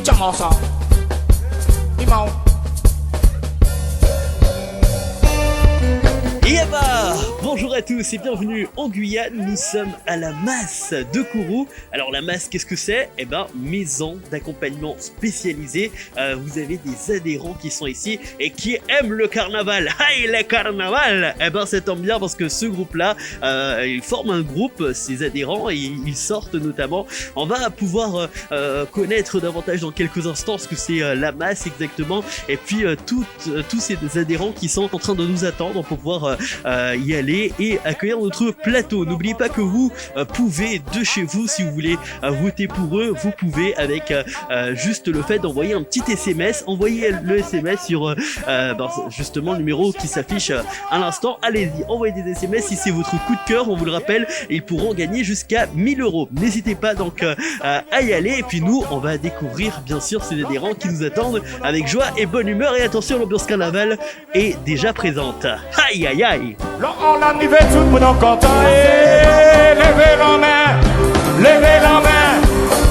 Ichamasa. Imao. Et bah, bonjour à tous et bienvenue en Guyane, nous sommes à la Masse de Kourou. Alors la Masse, qu'est-ce que c'est? Eh ben, maison d'accompagnement spécialisée. Vous avez des adhérents qui sont ici et qui aiment le carnaval. Aïe, le carnaval! Eh ben, ça tombe bien parce que ce groupe-là, ils forment un groupe, ces adhérents, et ils sortent notamment. On va pouvoir connaître davantage dans quelques instants ce que c'est la Masse exactement. Et puis tous ces adhérents qui sont en train de nous attendre pour pouvoir y aller et accueillir notre plateau. N'oubliez pas que vous pouvez de chez vous, si vous voulez voter pour eux, vous pouvez avec juste le fait d'envoyer un petit SMS. Envoyez le SMS sur justement le numéro qui s'affiche à l'instant. Allez-y, envoyez des SMS si c'est votre coup de cœur, on vous le rappelle, et ils pourront gagner jusqu'à 1000 euros. N'hésitez pas donc à y aller, et puis nous on va découvrir bien sûr ces adhérents qui nous attendent avec joie et bonne humeur. Et attention, l'ambiance carnaval est déjà présente. Aïe aïe aïe. Là, on arrive tout le monde en content. Levez la main, levez la main,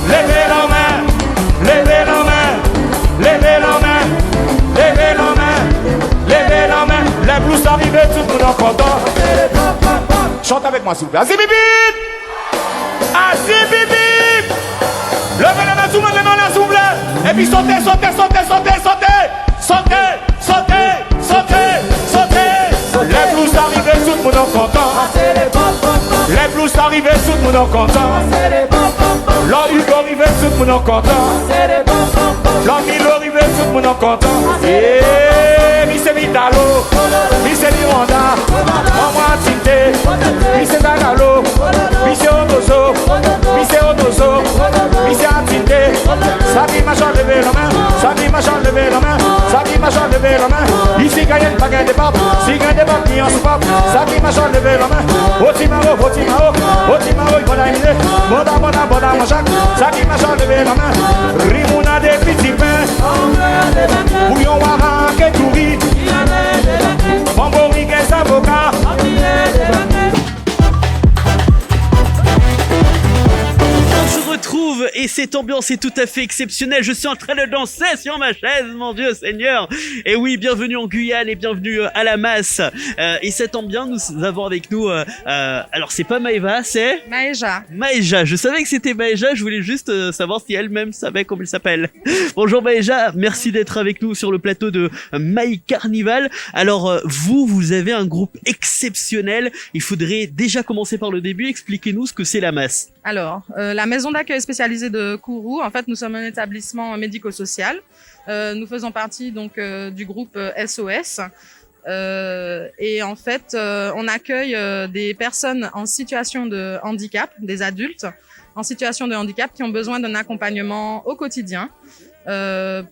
levez la main, levez la main, levez la main, levez la main, levez la main. Les blues arrivent, tout le monde en content. Chante avec moi s'il vous plaît. Asi bibib, asi bibib. Levez la main, tout le monde, levez la main s'il vous plaît. Et puis sautez, sautez, sautez, sautez, sautez, sautez, sautez, sautez, sautez. Les blues arrivent, tout le monde en content. Les blues arrivent, tout le monde en content. Là, Hugo arrive, tout le monde en content. Là, Milo arrive, tout le monde en content. Et Miss Vitalo, Miss Miranda, Maman Tinte, Miss Dagalo, Miss Odozo, Miss Odozo, Miss Tinte. Sabi machin levé la main, Sabi machin levé la main, Sabi machin levé la main. Ici gagne le baguette de pape, si gagne des papes qui en se pape. Sabi machin levé la main. Otimao, Otimao, Otimao, il va l'aimer. Boda, boda, boda, mon Jacques. Sabi machin levé la main. Rimouna des petits pains. Bouillon waran, ketouri. Mambo, Miguel, avocat. Retrouve et cette ambiance est tout à fait exceptionnelle. Je suis en train de danser sur ma chaise, mon Dieu Seigneur. Et oui, bienvenue en Guyane et bienvenue à la Masse. Et cette ambiance, nous avons avec nous alors c'est pas Maëva, c'est Maëja. Maëja. Je savais que c'était Maëja, je voulais juste savoir si elle-même savait comment elle s'appelle. Bonjour Maëja, merci d'être avec nous sur le plateau de My Carnival. Alors vous avez un groupe exceptionnel. Il faudrait déjà commencer par le début. Expliquez-nous ce que c'est la Masse. Alors, la maison d'accueil spécialisée de Kourou, en fait, nous sommes un établissement médico-social. Nous faisons partie donc du groupe SOS. Et en fait, on accueille des personnes en situation de handicap, des adultes en situation de handicap qui ont besoin d'un accompagnement au quotidien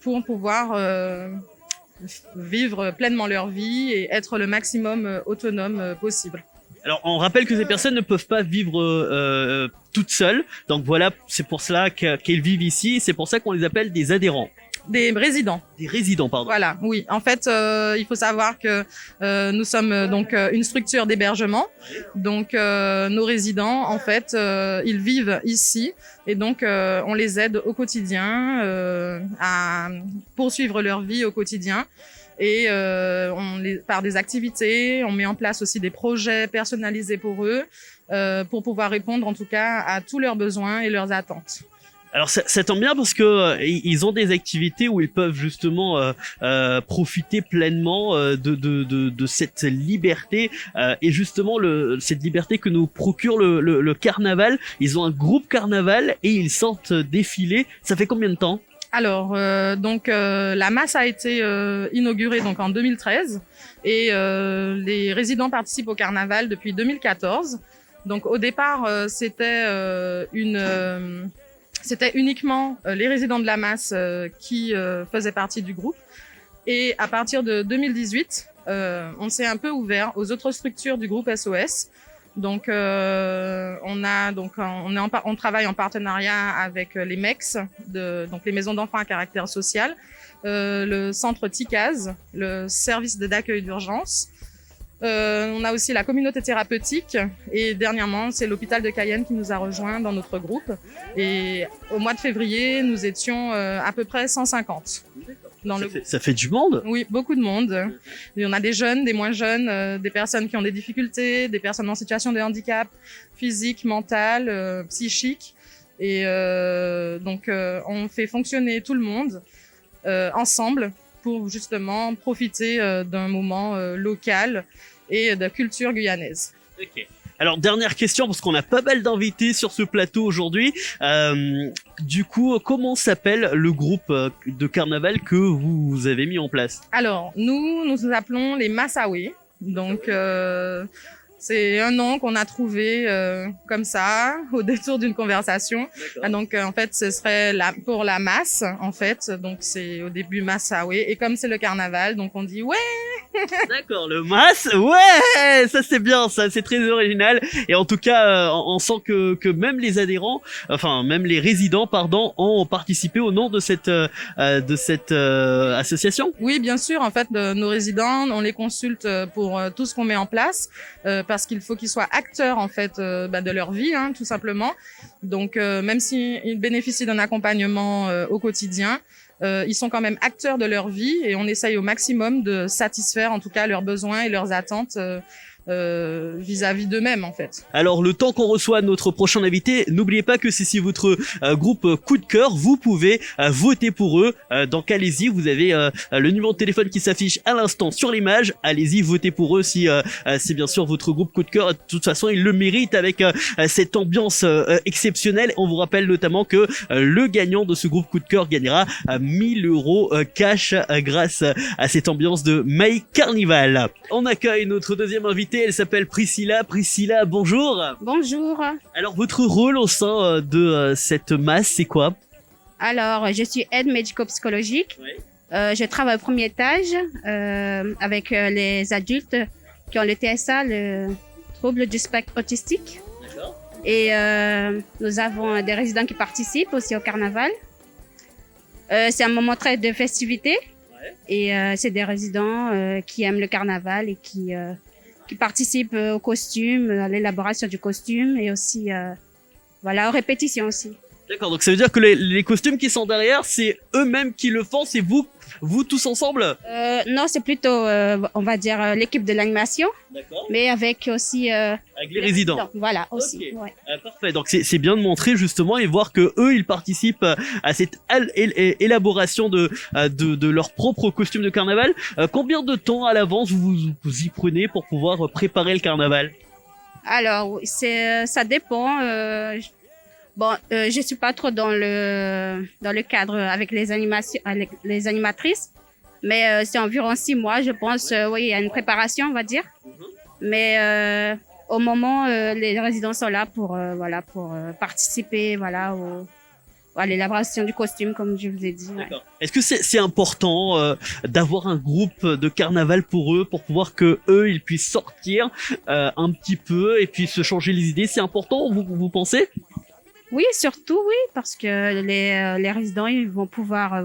pour pouvoir vivre pleinement leur vie et être le maximum autonome possible. Alors, on rappelle que ces personnes ne peuvent pas vivre toutes seules. Donc voilà, c'est pour cela qu'elles vivent ici. C'est pour ça qu'on les appelle des adhérents. Des résidents. Des résidents, pardon. Voilà, oui. En fait, il faut savoir que nous sommes donc une structure d'hébergement. Donc, nos résidents, en fait, ils vivent ici. Et donc, on les aide au quotidien à poursuivre leur vie au quotidien. Et par des activités, on met en place aussi des projets personnalisés pour eux, pour pouvoir répondre en tout cas à tous leurs besoins et leurs attentes. Alors ça tombe bien parce que ils ont des activités où ils peuvent justement profiter pleinement de cette liberté et justement cette liberté que nous procure le carnaval. Ils ont un groupe carnaval et ils sortent défiler. Ça fait combien de temps? Alors, la Masse a été inaugurée donc en 2013 et les résidents participent au carnaval depuis 2014. Donc, au départ, c'était uniquement les résidents de la Masse qui faisaient partie du groupe. Et à partir de 2018, on s'est un peu ouvert aux autres structures du groupe SOS. Donc, on travaille en partenariat avec les MEX, donc les maisons d'enfants à caractère social, le centre TICAS, le service d'accueil d'urgence, On a aussi la communauté thérapeutique et dernièrement, c'est l'hôpital de Cayenne qui nous a rejoints dans notre groupe. Et au mois de février, nous étions à peu près 150. Ça fait du monde. Oui, beaucoup de monde. Il y en a des jeunes, des moins jeunes, des personnes qui ont des difficultés, des personnes en situation de handicap physique, mental, psychique. Et donc, on fait fonctionner tout le monde ensemble pour justement profiter d'un moment local et de culture guyanaise. Ok. Alors, dernière question, parce qu'on a pas mal d'invités sur ce plateau aujourd'hui. Du coup, comment s'appelle le groupe de carnaval que vous avez mis en place? Alors, nous appelons les Massaoué. Donc, c'est un nom qu'on a trouvé comme ça, au détour d'une conversation. Donc, en fait, ce serait pour la masse, en fait. Donc, c'est au début Massaoué. Et comme c'est le carnaval, donc on dit « ouais ». D'accord, le mas, ouais, ça c'est bien, ça c'est très original. Et en tout cas, on sent que même les adhérents, enfin même les résidents, pardon, ont participé au nom de cette association. Oui, bien sûr. En fait, nos résidents, on les consulte pour tout ce qu'on met en place, parce qu'il faut qu'ils soient acteurs en fait de leur vie, hein, tout simplement. Donc, même s'ils bénéficient d'un accompagnement au quotidien, ils sont quand même acteurs de leur vie et on essaye au maximum de satisfaire en tout cas leurs besoins et leurs attentes vis-à-vis d'eux-mêmes en fait. Alors le temps qu'on reçoit notre prochain invité, n'oubliez pas que c'est votre groupe coup de cœur, vous pouvez voter pour eux. Donc allez-y, vous avez le numéro de téléphone qui s'affiche à l'instant sur l'image. Allez-y, votez pour eux si c'est bien sûr votre groupe coup de cœur. De toute façon, ils le méritent avec cette ambiance exceptionnelle. On vous rappelle notamment que le gagnant de ce groupe coup de cœur gagnera 1000 € cash grâce à cette ambiance de May Carnival. On accueille notre deuxième invité. Elle s'appelle Priscilla. Priscilla, bonjour. Bonjour. Alors, votre rôle au sein de cette masse, c'est quoi? Alors, je suis aide médico-psychologique. Oui. Je travaille au premier étage avec les adultes qui ont le TSA, le trouble du spectre autistique. D'accord. Et nous avons des résidents qui participent aussi au carnaval. C'est un moment très de festivité. Ouais. Et c'est des résidents qui aiment le carnaval et qui participent aux costumes, à l'élaboration du costume et aussi voilà, aux répétitions aussi. D'accord, donc ça veut dire que les costumes qui sont derrière, c'est eux-mêmes qui le font, c'est vous tous ensemble? Non, c'est plutôt, on va dire, l'équipe de l'animation, D'accord. mais avec aussi... Avec les résidents. Voilà, aussi. Ok. Ouais. Parfait, donc c'est bien de montrer justement et voir que eux ils participent à cette élaboration de leur propre costume de carnaval. Combien de temps à l'avance vous y prenez pour pouvoir préparer le carnaval? Alors, ça dépend. Bon, je suis pas trop dans le cadre avec les animatrices, mais c'est environ 6 mois, je pense. Oui, il y a une préparation, on va dire. Mais au moment, les résidents sont là pour participer, voilà, à l'élaboration du costume, comme je vous ai dit. D'accord. Est-ce que c'est important d'avoir un groupe de carnaval pour eux, pour pouvoir que eux ils puissent sortir un petit peu et puis se changer les idées? C'est important, vous pensez? Oui, surtout, oui, parce que les résidents, ils vont pouvoir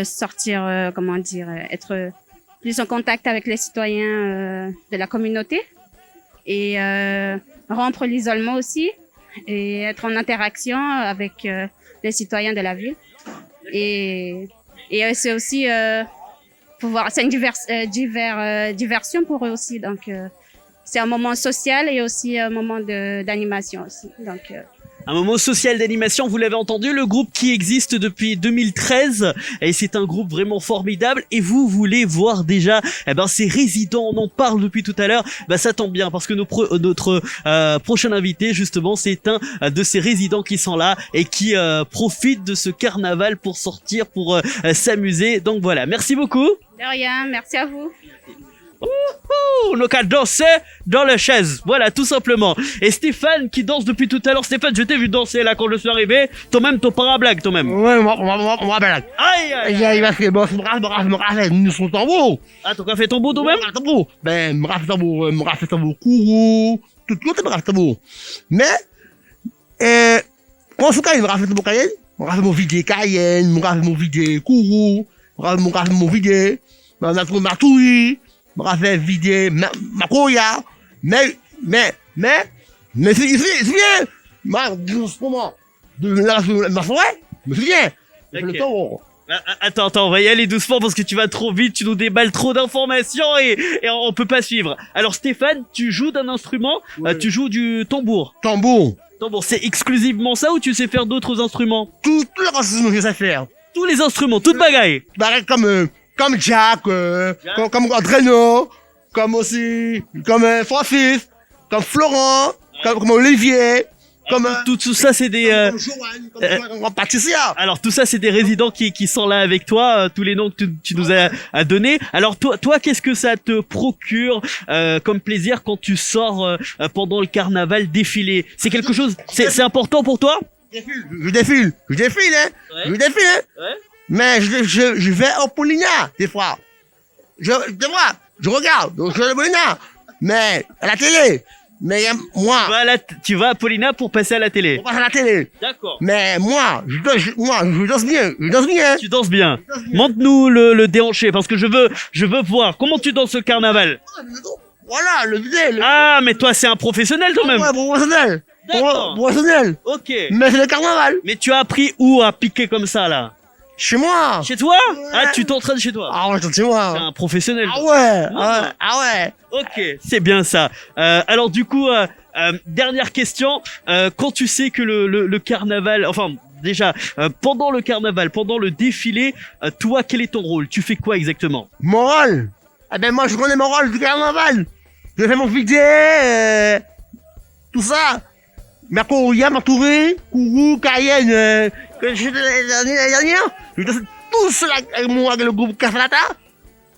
sortir, comment dire, être plus en contact avec les citoyens de la communauté et rompre l'isolement aussi et être en interaction avec les citoyens de la ville. Et c'est aussi pouvoir, c'est une diversion pour eux aussi. Donc, c'est un moment social et aussi un moment d'animation aussi. Donc, un moment social d'animation, vous l'avez entendu, le groupe qui existe depuis 2013 et c'est un groupe vraiment formidable et vous voulez voir déjà ces résidents, on en parle depuis tout à l'heure, ça tombe bien parce que notre prochain invité justement c'est un de ces résidents qui sont là et qui profitent de ce carnaval pour sortir, pour s'amuser, donc voilà, merci beaucoup. De rien, merci à vous. On a qu'à danser dans la chaise, voilà, tout simplement. Et Stéphane qui danse depuis tout à l'heure. Stéphane, je t'ai vu danser là quand je suis arrivé. Toi-même, ton parablague, toi-même. Ouais, moi, blague. Aïe. J'arrive à faire, bon, me rafle, nous son tambour. Ah, t'as fait ton beau toi-même? Tambour. Ben, me rafle tambour, courou, tout le monde me rafle tambour. Mais, quand je suis me rafle tambour Cayenne, me rafle mon vidé Cayenne, me rafle mon vidé courou, me rafle mon vidé, on a trouvé ma touille. m'a fait vider ma couilla. Mais, c'est bien. Comment? Ma forêt? Me souviens. Ok. Le temps. Attends, on va y aller doucement parce que tu vas trop vite, tu nous déballes trop d'informations et on peut pas suivre. Alors Stéphane, tu joues d'un instrument, Ouais. tu joues du tambour. Tambour. Tambour, c'est exclusivement ça ou tu sais faire d'autres instruments? Tout le reste, je sais faire. Tous les instruments, toute bagaille. Pareil comme Jack, comme Adreno, comme aussi, comme Francis, comme Florent, comme Olivier, comme Tout ça, c'est des... comme Joanne, comme Patricia. Alors tout ça, c'est des résidents qui sont là avec toi, tous les noms que tu nous as donnés. Alors toi, qu'est-ce que ça te procure comme plaisir quand tu sors pendant le carnaval défilé? C'est quelque chose, c'est important pour toi? Je défile, hein. Ouais. Je défile, hein. Ouais. Mais je vais au Paulina, des fois. Je regarde, donc je vais au Paulina. Mais, à la télé. Mais, moi, Tu vas à Paulina pour passer à la télé. on passe à la télé. D'accord. Mais, je danse bien. Tu danses bien. Montre-nous le déhanché parce que je veux voir comment tu danses le carnaval. Voilà, le vidéo. Ah, mais toi, c'est un professionnel quand même. Ouais, professionnel. D'accord. Professionnel. Ok. Mais c'est le carnaval. Mais tu as appris où à piquer comme ça là? Chez moi. Chez toi? Ouais. Ah, tu t'entraînes chez toi. Ah ouais, chez C'est moi. un professionnel. Ah ouais, Ah. ah ouais. Ok, c'est bien ça. Alors du coup, dernière question. Quand tu sais que le carnaval, enfin déjà pendant le carnaval, pendant le défilé, toi, quel est ton rôle? Tu fais quoi exactement? Moral. Eh ben moi je connais mon rôle du carnaval. Je fais mon vidéo, tout ça. Macoria, Matouré, Kourou, Cayenne, que j'ai l'année dernière. Je dansais tous là avec moi, avec le groupe Casalata.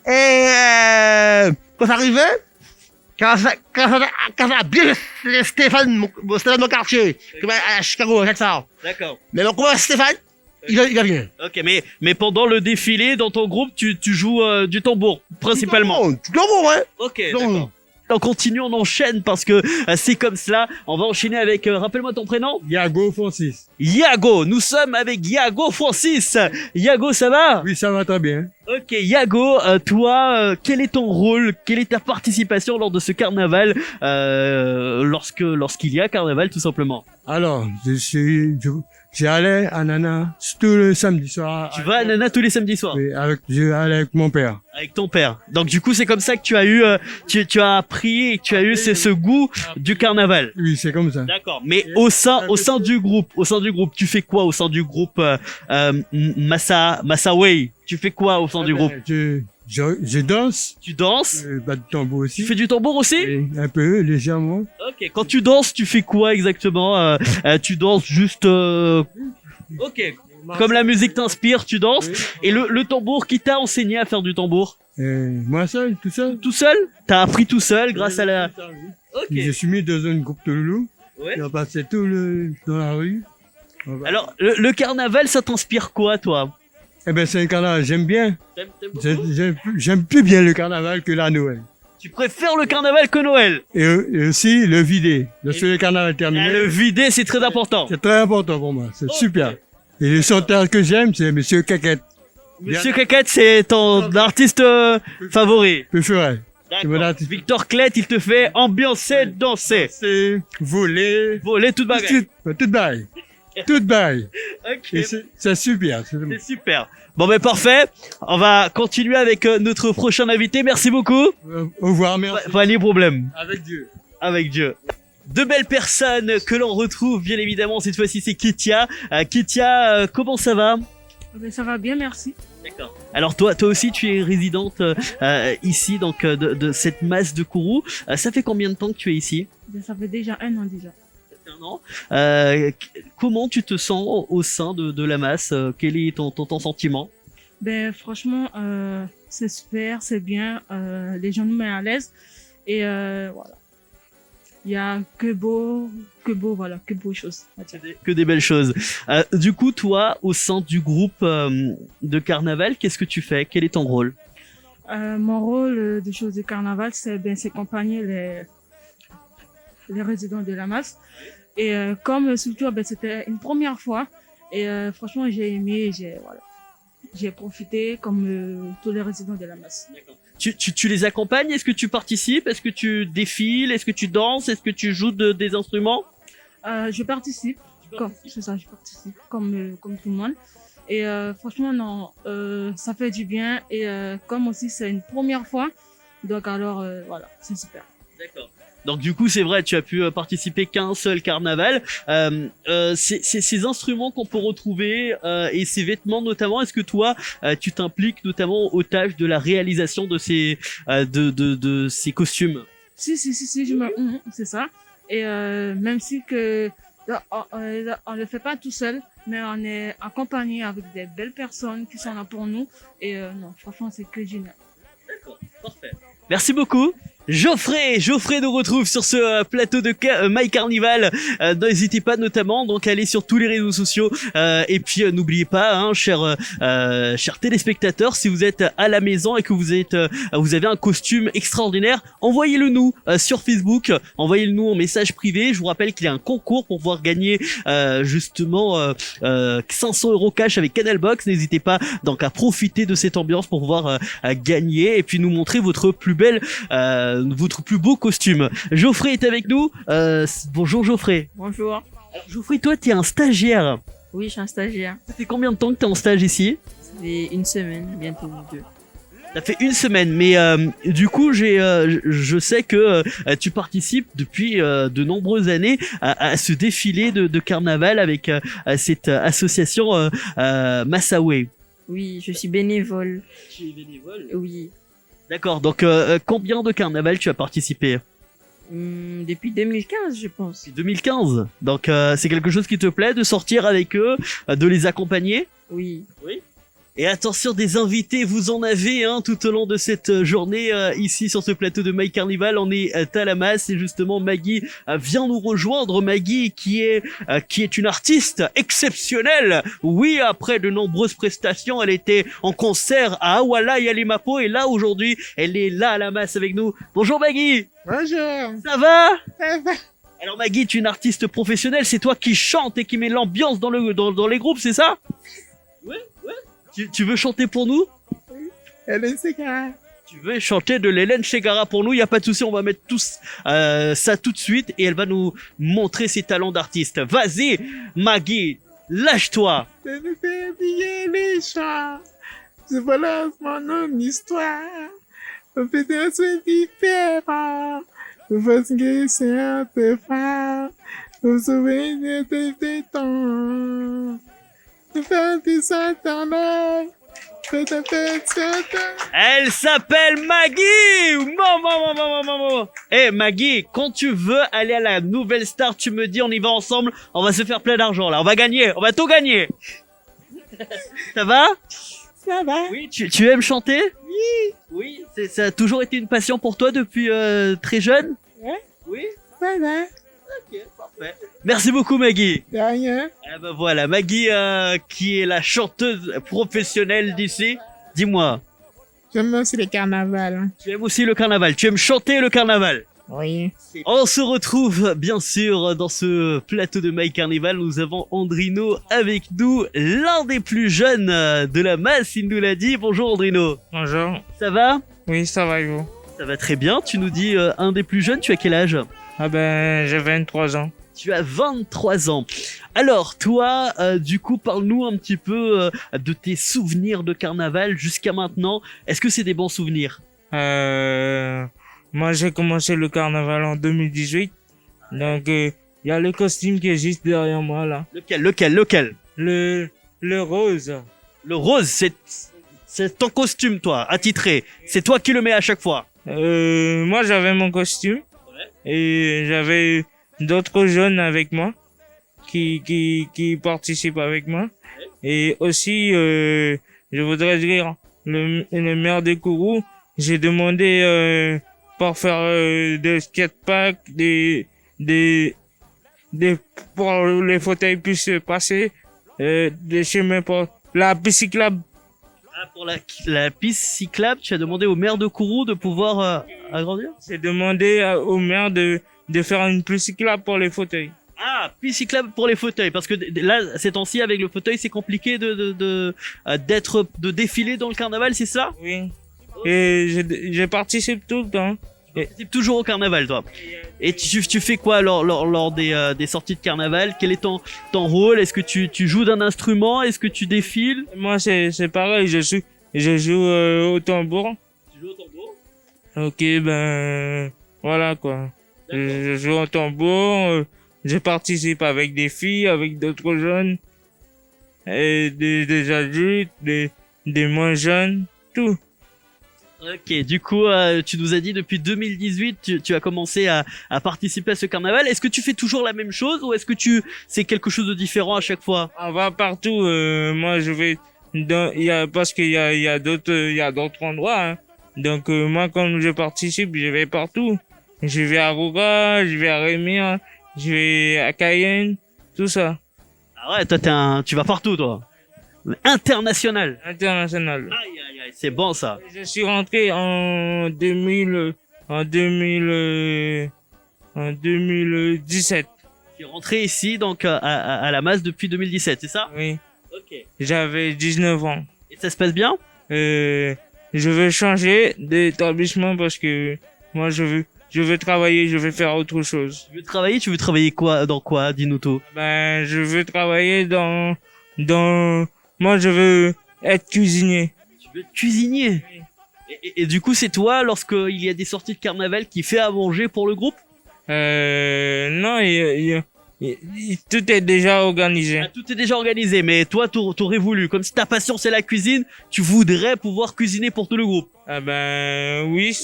Et quand ça arrivait, quand ça a bien Stéphane, Stéphane mon quartier, qui va à Chicago, c'est ça. D'accord. Mais mon copain Stéphane, il va bien. Ok, mais pendant le défilé, dans ton groupe, tu joues du tambour principalement. Tout le monde, hein. Ok, Tout le monde. d'accord. On continue, on enchaîne parce que c'est comme cela. On va enchaîner avec, rappelle-moi ton prénom. Yago Francis. Yago. Nous sommes avec Yago Francis. Yago, ça va? Oui, ça va très bien. Ok, Yago, toi, quel est ton rôle? Quelle est ta participation lors de ce carnaval, lorsqu'il y a carnaval, tout simplement? Alors, j'allais à Nana tout le samedi soir. Tu vas à Nana tous les samedis soirs Oui, je allais avec mon père. avec ton père. Donc du coup, c'est comme ça que tu as eu, tu as appris et que tu as eu ce goût du carnaval. Oui, c'est comme ça. D'accord. Mais au sein du groupe, tu fais quoi au sein du groupe Massaway? Tu fais quoi au sein du groupe? Je danse, Tu danses? bats de tambour aussi. Tu fais du tambour aussi? Oui, un peu, légèrement. Ok. Quand tu danses, tu fais quoi exactement? Tu danses juste. Ok. Comme la musique t'inspire, tu danses. Oui. Et le tambour, qui t'a enseigné à faire du tambour? Moi seul, tout seul. Tout seul? T'as appris tout seul grâce à la. Ok. Je suis mis dans un groupe de loulou. Ouais. On passait dans la rue. Alors, le carnaval, ça t'inspire quoi, toi? Eh ben, c'est un carnaval, j'aime bien. T'aimes beaucoup? J'aime plus bien le carnaval que la Noël. Tu préfères le carnaval que Noël? Et aussi, le vider. Lorsque le carnaval est terminé. Le vider, c'est très important. C'est très important pour moi, c'est Ok. super. Et le chanteur que j'aime, c'est Monsieur Caquette. Monsieur Caquette, c'est ton artiste favori. Préféré. D'accord. Voilà. Victor Clette, il te fait ambiancer, danser. C'est voler. Voler toute bagarre. Toute baille. Toute baille. Ok. Et c'est super. C'est super. Bon ben parfait. On va continuer avec notre prochain invité. Merci beaucoup. Au revoir, merci. Pas de problème. Avec Dieu. Avec Dieu. Deux belles personnes que l'on retrouve bien évidemment. Cette fois-ci c'est Ketia. Ketia, comment ça va? Ça va bien, merci. D'accord. Alors toi aussi tu es résidente ici donc de cette masse de Kourou. Ça fait combien de temps que tu es ici? Ça fait déjà 1 an déjà. Ça fait 1 an. Comment tu te sens au sein de la masse? Quel est ton sentiment? Franchement, c'est super, c'est bien. Les gens nous mettent à l'aise. Et voilà. Il y a que beau choses. Que des belles choses. Du coup, toi, au sein du groupe de carnaval, qu'est-ce que tu fais? Quel est ton rôle? Mon rôle de chose de carnaval, c'est accompagner les résidents de la masse. Et comme surtout, c'était une première fois. Et franchement, j'ai aimé, j'ai profité comme tous les résidents de la masse. Tu les accompagnes? Est-ce que tu participes? Est-ce que tu défiles? Est-ce que tu danses? Est-ce que tu joues des instruments? Je participe, c'est ça, je participe comme tout le monde. Et franchement, non, ça fait du bien. Et comme aussi c'est une première fois, donc alors voilà, c'est super. D'accord. Donc du coup, c'est vrai, tu as pu participer qu'à un seul carnaval. Ces instruments qu'on peut retrouver et ces vêtements notamment, est-ce que toi, tu t'impliques notamment aux tâches de la réalisation de de ces costumes? Si, c'est ça. Et même si que on le fait pas tout seul, mais on est accompagné avec des belles personnes qui sont là pour nous. Et non, franchement, c'est que génial. D'accord, parfait. Merci beaucoup. Geoffrey nous retrouve sur ce plateau de My Carnival. N'hésitez pas notamment donc à aller sur tous les réseaux sociaux et puis n'oubliez pas, hein, chers téléspectateurs, si vous êtes à la maison et que vous avez un costume extraordinaire, envoyez-le nous sur Facebook, envoyez-le nous en message privé. Je vous rappelle qu'il y a un concours pour pouvoir gagner justement 500 € cash avec Canalbox. N'hésitez pas donc à profiter de cette ambiance pour pouvoir gagner et puis nous montrer votre plus beau costume. Geoffrey est avec nous. Bonjour Geoffrey. Bonjour. Alors, Geoffrey, toi t'es un stagiaire. Oui, je suis un stagiaire. Ça fait combien de temps que t'es en stage ici? Ça fait une semaine, bientôt 2. Ça fait une semaine, mais du coup je sais que tu participes depuis de nombreuses années à ce défilé de carnaval avec cette association Massaoué. Oui, je suis bénévole. Tu es bénévole? Oui. D'accord, donc combien de carnavals tu as participé? Depuis 2015, je pense. C'est 2015. Donc c'est quelque chose qui te plaît de sortir avec eux, de les accompagner? Oui. Oui. Et attention, des invités, vous en avez hein, tout au long de cette journée ici sur ce plateau de My Carnival. On est à la masse et justement Maggie vient nous rejoindre. Maggie qui est une artiste exceptionnelle. Oui, après de nombreuses prestations, elle était en concert à Awala et à Limapo et là aujourd'hui, elle est là à la masse avec nous. Bonjour Maggie. Bonjour. Ça va? Ça va. Alors Maggie, tu es une artiste professionnelle, c'est toi qui chante et qui met l'ambiance dans les groupes, c'est ça? Ouais. Tu veux chanter pour nous? Hélène Ségara. Tu veux chanter de l'Hélène Ségara pour nous? Y a pas de souci, on va mettre tous ça tout de suite et elle va nous montrer ses talents d'artiste. Vas-y, Maggie, lâche-toi. Je ne fais oublier les chants. Je balance mon histoire. On fait un souhait différent. Je fasse une question de femme. Vous souvenez des temps. Elle s'appelle Maggie. Maman. Eh Maggie, quand tu veux aller à la Nouvelle Star, tu me dis on y va ensemble, on va se faire plein d'argent là, on va gagner, on va tout gagner. Ça va? Ça va. Oui, tu aimes chanter? Oui. Oui, ça a toujours été une passion pour toi depuis très jeune? Ouais. Oui. Ça va. Ok, parfait. Merci beaucoup Maggie. De rien. Ah ben voilà, Maggie qui est la chanteuse professionnelle d'ici. Dis-moi, J'aime aussi les carnavals. tu aimes aussi le carnaval, tu aimes chanter le carnaval? Oui. On se retrouve bien sûr dans ce plateau de My Carnival. Nous avons Andrino avec nous, l'un des plus jeunes de la masse, il nous l'a dit. Bonjour Andrino. Bonjour. Ça va? Oui, ça va et vous? Ça va très bien, tu nous dis un des plus jeunes, tu as quel âge? Ah ben, j'ai 23 ans. Tu as 23 ans. Alors, toi, du coup, parle-nous un petit peu de tes souvenirs de carnaval jusqu'à maintenant. Est-ce que c'est des bons souvenirs? Moi, j'ai commencé le carnaval en 2018. Donc, il y a le costume qui est juste derrière moi, là. Lequel? Le rose. Le rose, c'est ton costume, toi, attitré. C'est toi qui le mets à chaque fois. Moi, j'avais mon costume. Et j'avais d'autres jeunes avec moi qui participent avec moi. Et aussi, je voudrais dire, le maire de Kourou, j'ai demandé pour faire des skatepacks, pour les fauteuils puissent passer, des chemins pour la piste cyclable. Ah, pour la piste cyclable, tu as demandé au maire de Kourou de pouvoir agrandir? J'ai demandé au maire de faire une piste cyclable pour les fauteuils. Ah, piste cyclable pour les fauteuils, parce que là, ces temps-ci, avec le fauteuil, c'est compliqué de défiler dans le carnaval, c'est ça? Oui. Et je participe tout le temps. Tu participes toujours au carnaval, toi. Et tu fais quoi lors des sorties de carnaval? Quel est ton rôle? Est-ce que tu joues d'un instrument? Est-ce que tu défiles? Moi, c'est pareil, je joue au tambour. Tu joues au tambour? Ok, ben, voilà quoi. Je joue au tambour, je participe avec des filles, avec d'autres jeunes, et des adultes, des moins jeunes, tout. Ok, du coup, tu nous as dit depuis 2018, tu as commencé à participer à ce carnaval. Est-ce que tu fais toujours la même chose ou est-ce que c'est quelque chose de différent à chaque fois? On va partout, moi je vais parce qu'il y a d'autres endroits, hein. Donc moi quand je participe, je vais partout. Je vais à Rouga, je vais à Rémire, je vais à Cayenne, tout ça. Ah ouais, toi tu vas partout, toi. International. International. Aïe aïe aïe, c'est bon ça. Je suis rentré en 2017. Tu es rentré ici donc à la masse depuis 2017, c'est ça? Oui. Ok. J'avais 19 ans. Et ça se passe bien? Je veux changer d'établissement parce que moi je veux travailler, je veux faire autre chose. Tu veux travailler quoi, dans quoi? Dis-nous tout. Ben, je veux travailler moi je veux être cuisinier. Tu veux être cuisinier? Et du coup, c'est toi, lorsqu'il y a des sorties de carnaval, qui fait à manger pour le groupe? Non, tout est déjà organisé. Ah, tout est déjà organisé, mais toi, t'aurais voulu, comme si ta passion c'est la cuisine, tu voudrais pouvoir cuisiner pour tout le groupe. Ah ben oui,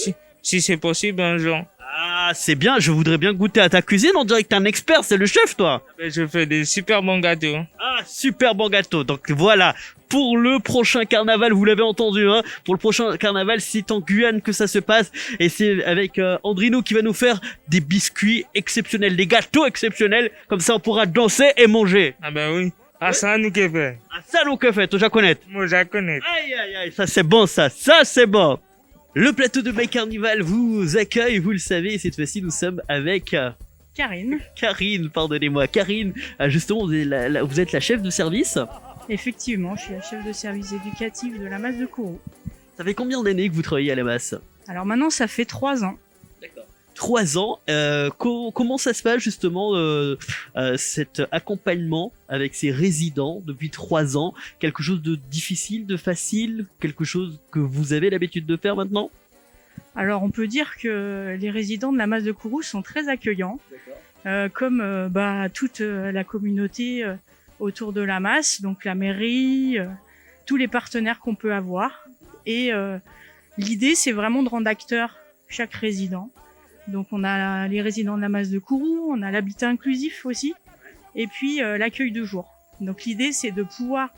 si c'est possible un jour. Ah, c'est bien, je voudrais bien goûter à ta cuisine, on dirait que t'es un expert, c'est le chef, toi. Ben, je fais des super bons gâteaux. Ah, super bon gâteau. Donc voilà, pour le prochain carnaval, vous l'avez entendu, hein, pour le prochain carnaval, c'est en Guyane que ça se passe, et c'est avec Andrino qui va nous faire des biscuits exceptionnels, des gâteaux exceptionnels, comme ça on pourra danser et manger. Ah ben oui. Ah ça nous que fait. Ah ça nous que fait, toi je connais. Moi je connais. Aïe aïe aïe, ça c'est bon ça c'est bon. Le plateau de My Carnival vous accueille, vous le savez, cette fois-ci nous sommes avec Karine, pardonnez-moi. Karine, justement, vous êtes la chef de service? Effectivement, je suis la chef de service éducatif de la masse de Kourou. Ça fait combien d'années que vous travaillez à la masse? Alors maintenant, ça fait 3 ans. D'accord. 3 ans. Comment ça se passe justement cet accompagnement avec ces résidents depuis 3 ans? Quelque chose de difficile, de facile? Quelque chose que vous avez l'habitude de faire maintenant? Alors on peut dire que les résidents de la masse de Kourou sont très accueillants, comme toute la communauté autour de la masse, donc la mairie, tous les partenaires qu'on peut avoir. Et l'idée, c'est vraiment de rendre acteur chaque résident. Donc on a les résidents de la masse de Kourou, on a l'habitat inclusif aussi, et puis l'accueil de jour. Donc l'idée, c'est de pouvoir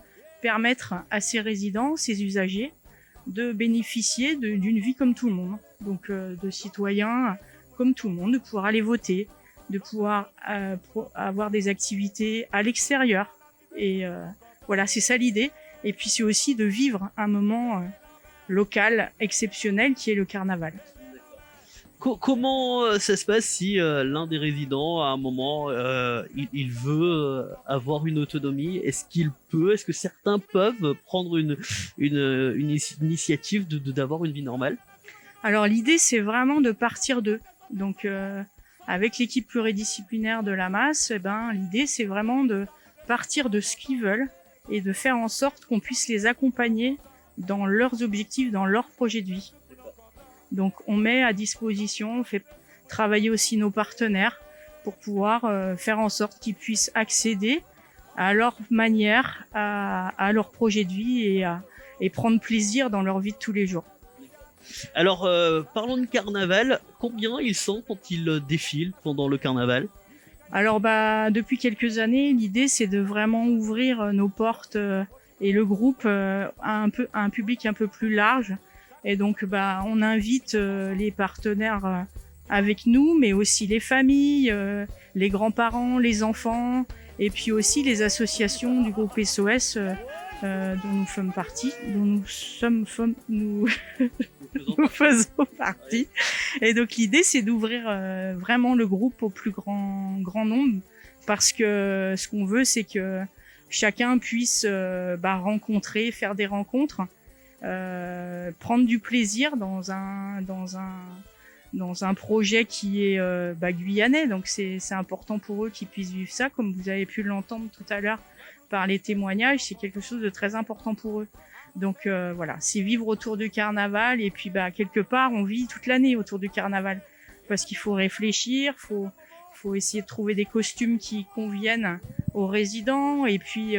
permettre à ces résidents, ces usagers, de bénéficier d'une vie comme tout le monde, donc de citoyens comme tout le monde, de pouvoir aller voter, de pouvoir avoir des activités à l'extérieur. Et voilà, c'est ça l'idée. Et puis c'est aussi de vivre un moment local exceptionnel qui est le carnaval. Comment ça se passe si l'un des résidents, à un moment, il veut avoir une autonomie? Est-ce que certains peuvent prendre une initiative d'avoir une vie normale? Alors l'idée, c'est vraiment de partir d'eux. Donc avec l'équipe pluridisciplinaire de la masse, l'idée, c'est vraiment de partir de ce qu'ils veulent et de faire en sorte qu'on puisse les accompagner dans leurs objectifs, dans leurs projets de vie. Donc on met à disposition, on fait travailler aussi nos partenaires pour pouvoir faire en sorte qu'ils puissent accéder à leur manière, à leur projet de vie et prendre plaisir dans leur vie de tous les jours. Alors, parlons de carnaval, combien ils sont quand ils défilent pendant le carnaval? Alors depuis quelques années, l'idée c'est de vraiment ouvrir nos portes et le groupe à un public un peu plus large. Et donc, on invite les partenaires avec nous, mais aussi les familles, les grands-parents, les enfants, et puis aussi les associations du groupe SOS dont nous faisons partie, nous faisons partie. Et donc, l'idée, c'est d'ouvrir vraiment le groupe au plus grand nombre, parce que ce qu'on veut, c'est que chacun puisse rencontrer, faire des rencontres, prendre du plaisir dans un projet qui est guyanais. Donc c'est important pour eux qu'ils puissent vivre ça, comme vous avez pu l'entendre tout à l'heure par les témoignages. C'est quelque chose de très important pour eux. Donc voilà, c'est vivre autour du carnaval, et puis quelque part on vit toute l'année autour du carnaval, parce qu'il faut réfléchir, faut essayer de trouver des costumes qui conviennent aux résidents, et puis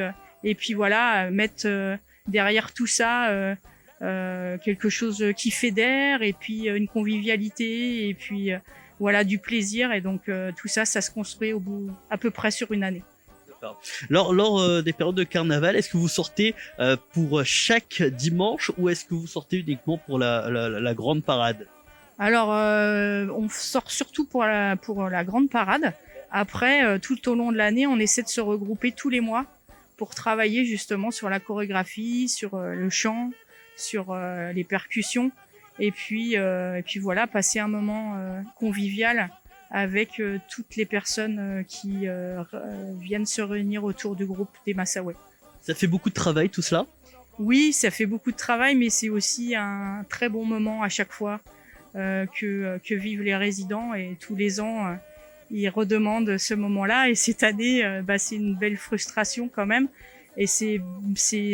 voilà, mettre derrière tout ça quelque chose qui fédère, et puis une convivialité, et puis voilà, du plaisir. Et donc tout ça se construit au bout à peu près sur une année. Lors des périodes de carnaval, est-ce que vous sortez pour chaque dimanche, ou est-ce que vous sortez uniquement pour la grande parade? Alors, on sort surtout pour la grande parade. Après, tout au long de l'année, on essaie de se regrouper tous les mois pour travailler justement sur la chorégraphie, sur le chant, sur les percussions, et puis voilà, passer un moment convivial avec toutes les personnes qui viennent se réunir autour du groupe des Massaouais. Ça fait beaucoup de travail tout cela? Oui, ça fait beaucoup de travail, mais c'est aussi un très bon moment à chaque fois que vivent les résidents, et tous les ans ils redemandent ce moment-là, et cette année c'est une belle frustration quand même, et c'est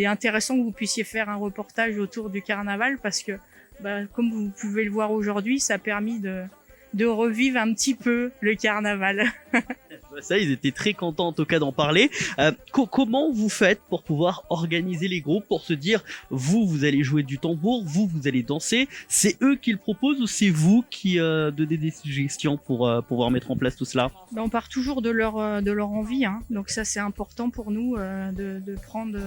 intéressant que vous puissiez faire un reportage autour du carnaval, parce que comme vous pouvez le voir aujourd'hui, ça a permis de revivre un petit peu le carnaval. Ça, ils étaient très contents en tout cas d'en parler. Comment vous faites pour pouvoir organiser les groupes, pour se dire, vous allez jouer du tambour, vous allez danser, c'est eux qui le proposent, ou c'est vous qui donnez des suggestions pour pouvoir mettre en place tout cela? On part toujours de leur envie, hein. Donc ça, c'est important pour nous de prendre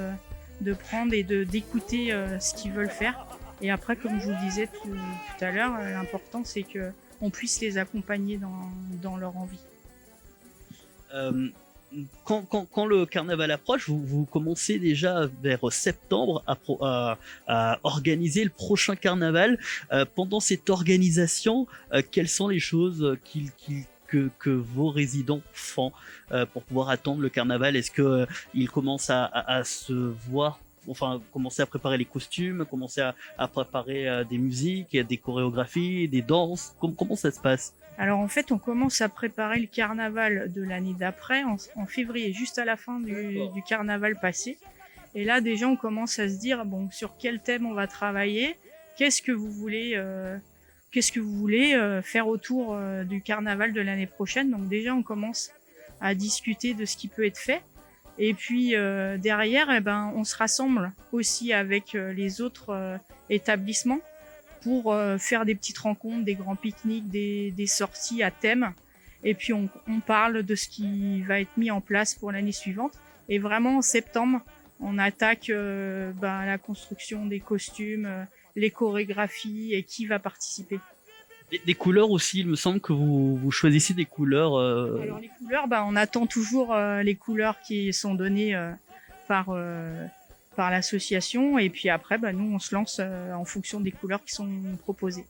et d'écouter ce qu'ils veulent faire. Et après, comme je vous le disais tout à l'heure, l'important c'est que on puisse les accompagner dans leur envie. Quand le carnaval approche, vous commencez déjà vers septembre à organiser le prochain carnaval. Pendant cette organisation, quelles sont les choses que vos résidents font pour pouvoir attendre le carnaval? Est-ce que ils commencent à se voir, enfin commencer à préparer les costumes, commencer à préparer des musiques, des chorégraphies, des danses? Comment ça se passe? Alors en fait, on commence à préparer le carnaval de l'année d'après, en février, juste à la fin du carnaval passé. Et là déjà, on commence à se dire, bon, sur quel thème on va travailler, qu'est-ce que vous voulez faire autour du carnaval de l'année prochaine. Donc déjà, on commence à discuter de ce qui peut être fait. Et puis derrière, on se rassemble aussi avec les autres établissements pour faire des petites rencontres, des grands pique-niques, des sorties à thème. Et puis on parle de ce qui va être mis en place pour l'année suivante. Et vraiment en septembre, on attaque la construction des costumes, les chorégraphies, et qui va participer. Des couleurs aussi, il me semble que vous choisissez des couleurs. Alors les couleurs, on attend toujours les couleurs qui sont données par l'association, et puis après nous on se lance en fonction des couleurs qui sont proposées.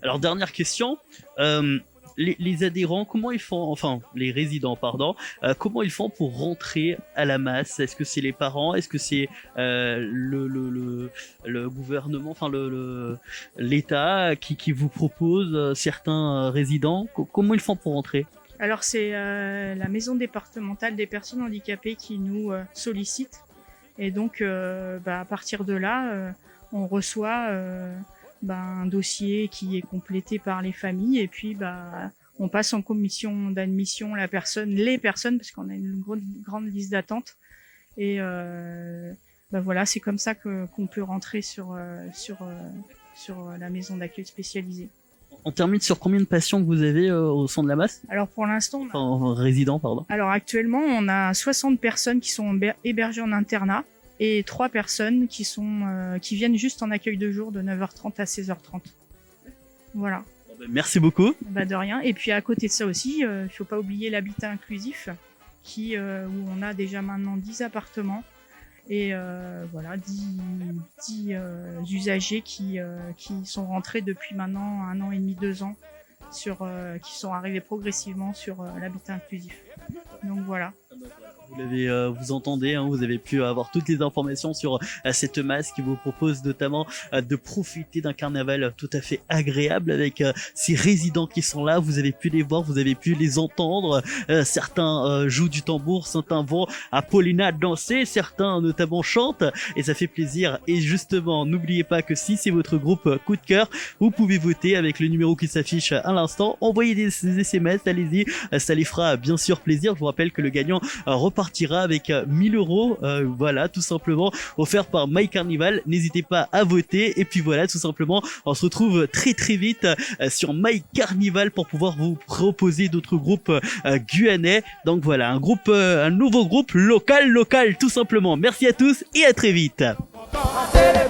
Alors dernière question, les adhérents, comment ils font, enfin les résidents pardon, comment ils font pour rentrer à la masse? Est-ce que c'est les parents? Est-ce que c'est le gouvernement, enfin l'État qui vous propose certains résidents? Comment ils font pour rentrer? Alors c'est la maison départementale des personnes handicapées qui nous sollicite. Et donc, à partir de là, on reçoit un dossier qui est complété par les familles, et puis on passe en commission d'admission les personnes, parce qu'on a une grande liste d'attente. Et voilà, c'est comme ça qu'on peut rentrer sur la maison d'accueil spécialisée. On termine sur combien de patients que vous avez au sein de la masse? Alors pour l'instant, résidents, pardon. Alors actuellement, on a 60 personnes qui sont hébergées en internat, et 3 personnes qui viennent juste en accueil de jour de 9h30 à 16h30. Voilà. Merci beaucoup. De rien. Et puis à côté de ça aussi, il faut pas oublier l'habitat inclusif, où on a déjà maintenant 10 appartements. Et voilà, 10 usagers qui sont rentrés depuis maintenant 1 an et demi, 2 ans, qui sont arrivés progressivement sur l'habitat inclusif. Donc voilà. Vous entendez, hein, vous avez pu avoir toutes les informations sur cette masse qui vous propose notamment de profiter d'un carnaval tout à fait agréable avec ces résidents qui sont là. Vous avez pu les voir, vous avez pu les entendre. Certains jouent du tambour, certains vont à Paulina danser, certains notamment chantent et ça fait plaisir. Et justement, n'oubliez pas que si c'est votre groupe coup de cœur, vous pouvez voter avec le numéro qui s'affiche à l'instant. Envoyez des SMS, allez-y, ça les fera bien sûr plaisir. Je vous rappelle que le gagnant repartira avec 1000 euros, voilà, tout simplement, offert par My Carnival. N'hésitez pas à voter. Et puis voilà, tout simplement, on se retrouve très très vite sur My Carnival pour pouvoir vous proposer d'autres groupes guyanais. Donc voilà, un nouveau groupe local, tout simplement. Merci à tous et à très vite. C'est les